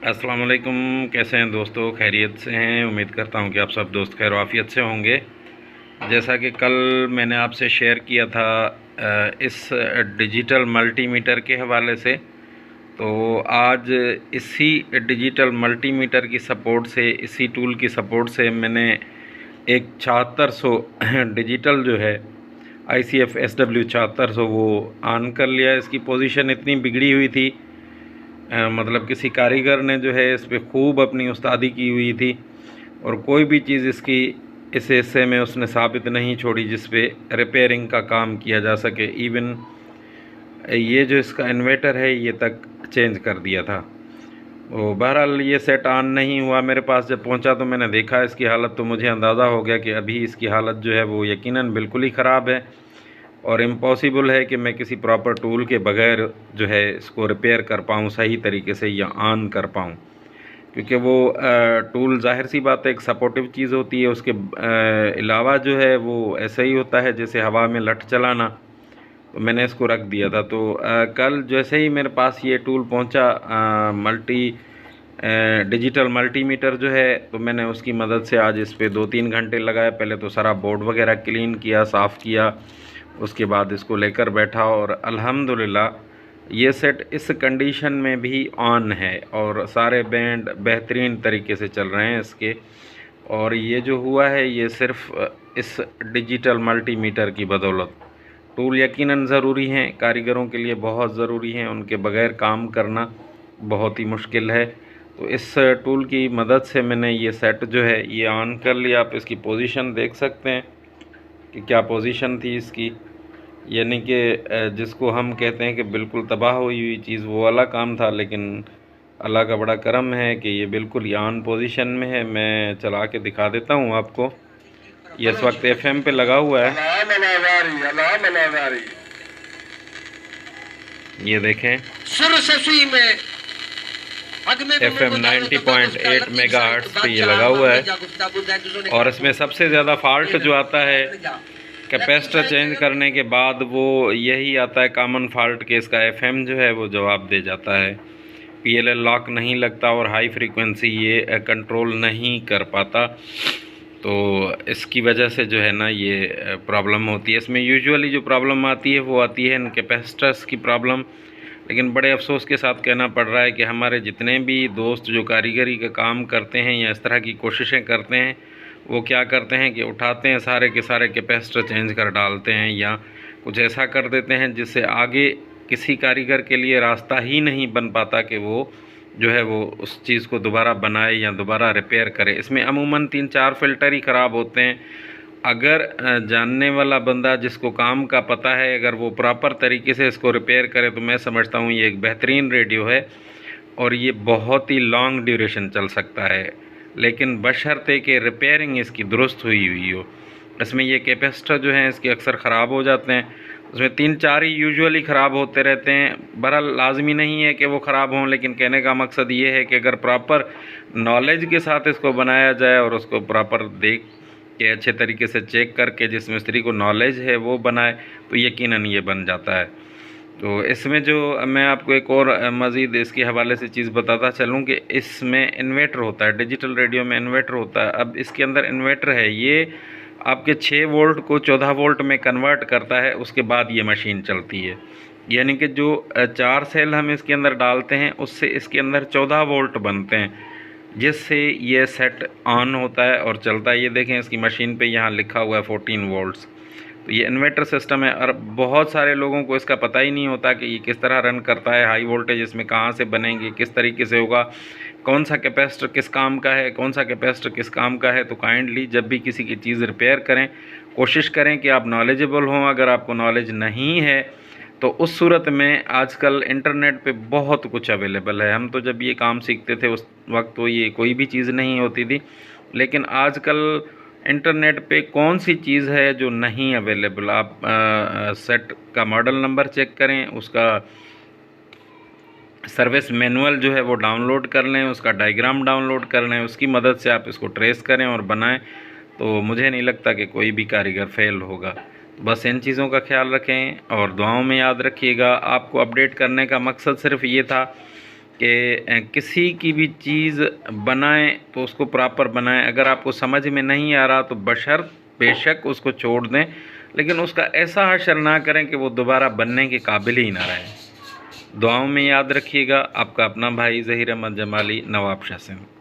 अस्सलाम वालेकुम। कैसे हैं दोस्तों? खैरियत से हैं? उम्मीद करता हूं कि आप सब दोस्त खैर आफियत से होंगे। जैसा कि कल मैंने आपसे शेयर किया था इस डिजिटल मल्टीमीटर के हवाले से, तो आज इसी डिजिटल मल्टीमीटर की सपोर्ट से, इसी टूल की सपोर्ट से मैंने एक 7600 डिजिटल जो है ICF SW 7600 वो ऑन कर लिया। इसकी पोजीशन इतनी बिगड़ी हुई थी, मतलब किसी कारीगर ने जो है इस पे खूब अपनी उस्तादी की हुई थी और कोई भी चीज़ इसकी इस हिस्से में उसने साबित नहीं छोड़ी जिस पे रिपेयरिंग का काम किया जा सके। इवन ये जो इसका इन्वर्टर है ये तक चेंज कर दिया था। तो बहरहाल ये सेट ऑन नहीं हुआ। मेरे पास जब पहुंचा तो मैंने देखा इसकी हालत, तो मुझे अंदाज़ा हो गया कि अभी इसकी हालत जो है वो यकीनन बिल्कुल ही ख़राब है और इम्पॉसिबल है कि मैं किसी प्रॉपर टूल के बगैर जो है इसको रिपेयर कर पाऊँ सही तरीके से या ऑन कर पाऊँ, क्योंकि वो टूल ज़ाहिर सी बात है एक सपोर्टिव चीज़ होती है। उसके अलावा जो है वो ऐसा ही होता है जैसे हवा में लठ चलाना। तो मैंने इसको रख दिया था। तो कल जैसे ही मेरे पास ये टूल पहुंचा, डिजिटल मल्टीमीटर जो है, तो मैंने उसकी मदद से आज इस पे 2-3 घंटे लगाए। पहले तो सारा बोर्ड वगैरह क्लीन किया, साफ़ किया, उसके बाद इसको लेकर बैठा और अल्हम्दुलिल्लाह ये सेट इस कंडीशन में भी ऑन है और सारे बैंड बेहतरीन तरीके से चल रहे हैं इसके। और ये जो हुआ है ये सिर्फ़ इस डिजिटल मल्टीमीटर की बदौलत। टूल यकीनन ज़रूरी हैं, कारीगरों के लिए बहुत ज़रूरी हैं, उनके बग़ैर काम करना बहुत ही मुश्किल है। तो इस टूल की मदद से मैंने ये सेट जो है ये ऑन कर लिया। आप इसकी पोजीशन देख सकते हैं कि क्या पोजीशन थी इसकी, यानी कि जिसको हम कहते हैं कि बिल्कुल तबाह हुई हुई चीज़, वो वाला काम था। लेकिन अल्लाह का बड़ा करम है कि ये बिल्कुल ही ऑन पोजीशन में है। मैं चला के दिखा देता हूँ आपको। ये इस वक्त FM पे लगा हुआ है, ये देखें FM 90.8 मेगाहर्ट्ज़ पे ये लगा हुआ है। और इसमें सबसे ज़्यादा फॉल्ट जो आता है कैपेसिटर चेंज करने के बाद वो यही आता है कॉमन फॉल्ट के इसका FM जो है वो जवाब दे जाता है। PLL लॉक नहीं लगता और हाई फ्रीक्वेंसी ये कंट्रोल नहीं कर पाता। तो इसकी वजह से जो है ना ये प्रॉब्लम होती है। इसमें यूजुअली जो प्रॉब्लम आती है वो आती है इन कैपेसिटर्स की प्रॉब्लम। लेकिन बड़े अफसोस के साथ कहना पड़ रहा है कि हमारे जितने भी दोस्त जो कारीगरी का काम करते हैं या इस तरह की कोशिशें करते हैं, वो क्या करते हैं कि उठाते हैं सारे के सारे कैपेसिटर चेंज कर डालते हैं या कुछ ऐसा कर देते हैं जिससे आगे किसी कारीगर के लिए रास्ता ही नहीं बन पाता कि वो जो है वो उस चीज़ को दोबारा बनाए या दोबारा रिपेयर करे। इसमें अमूमन 3-4 फ़िल्टर ही ख़राब होते हैं। अगर जानने वाला बंदा जिसको काम का पता है, अगर वो प्रॉपर तरीके से इसको रिपेयर करे, तो मैं समझता हूँ ये एक बेहतरीन रेडियो है और ये बहुत ही लॉन्ग ड्यूरेशन चल सकता है, लेकिन बशर्ते कि रिपेयरिंग इसकी दुरुस्त हुई हुई हो। इसमें ये कैपेसिटर जो हैं इसके अक्सर ख़राब हो जाते हैं, उसमें 3-4 ही यूजुअली ख़राब होते रहते हैं। बहरहाल लाजमी नहीं है कि वो ख़राब हों, लेकिन कहने का मकसद ये है कि अगर प्रॉपर नॉलेज के साथ इसको बनाया जाए और उसको प्रॉपर देख के अच्छे तरीके से चेक करके जिस मिस्त्री को नॉलेज है वो बनाए, तो यकीनन ये बन जाता है। तो इसमें जो मैं आपको एक और मज़ीद इसके हवाले से चीज़ बताता चलूँ कि इसमें इन्वर्टर होता है, डिजिटल रेडियो में इन्वर्टर होता है। अब इसके अंदर इन्वर्टर है, ये आपके 6 वोल्ट को 14 वोल्ट में कन्वर्ट करता है, उसके बाद ये मशीन चलती है। यानी कि जो 4 सेल हम इसके अंदर डालते हैं उससे इसके अंदर 14 वोल्ट बनते हैं, जिससे ये सेट ऑन होता है और चलता है। ये देखें इसकी मशीन पे यहाँ लिखा हुआ है 14 वोल्ट्स। तो ये इन्वर्टर सिस्टम है और बहुत सारे लोगों को इसका पता ही नहीं होता कि ये किस तरह रन करता है, हाई वोल्टेज इसमें कहाँ से बनेंगे, किस तरीके से होगा, कौन सा कैपेसिटर किस काम का है, कौन सा कैपेसिटर किस काम का है। तो काइंडली जब भी किसी की चीज़ रिपेयर करें, कोशिश करें कि आप नॉलेजेबल हों। अगर आपको नॉलेज नहीं है तो उस सूरत में आजकल इंटरनेट पे बहुत कुछ अवेलेबल है। हम तो जब ये काम सीखते थे उस वक्त तो ये कोई भी चीज़ नहीं होती थी, लेकिन आजकल इंटरनेट पे कौन सी चीज़ है जो नहीं अवेलेबल। आप सेट का मॉडल नंबर चेक करें, उसका सर्विस मैनुअल जो है वो डाउनलोड कर लें, उसका डायग्राम डाउनलोड कर लें, उसकी मदद से आप इसको ट्रेस करें और बनाएं, तो मुझे नहीं लगता कि कोई भी कारीगर फेल होगा। बस इन चीज़ों का ख्याल रखें और दुआओं में याद रखिएगा। आपको अपडेट करने का मकसद सिर्फ ये था कि किसी की भी चीज़ बनाएं तो उसको प्रॉपर बनाएं। अगर आपको समझ में नहीं आ रहा तो बेशक उसको छोड़ दें, लेकिन उसका ऐसा हशर ना करें कि वो दोबारा बनने के काबिल ही ना रहे। दुआओं में याद रखिएगा। आपका अपना भाई ज़हीर अहमद जमाली, नवाबशाह से।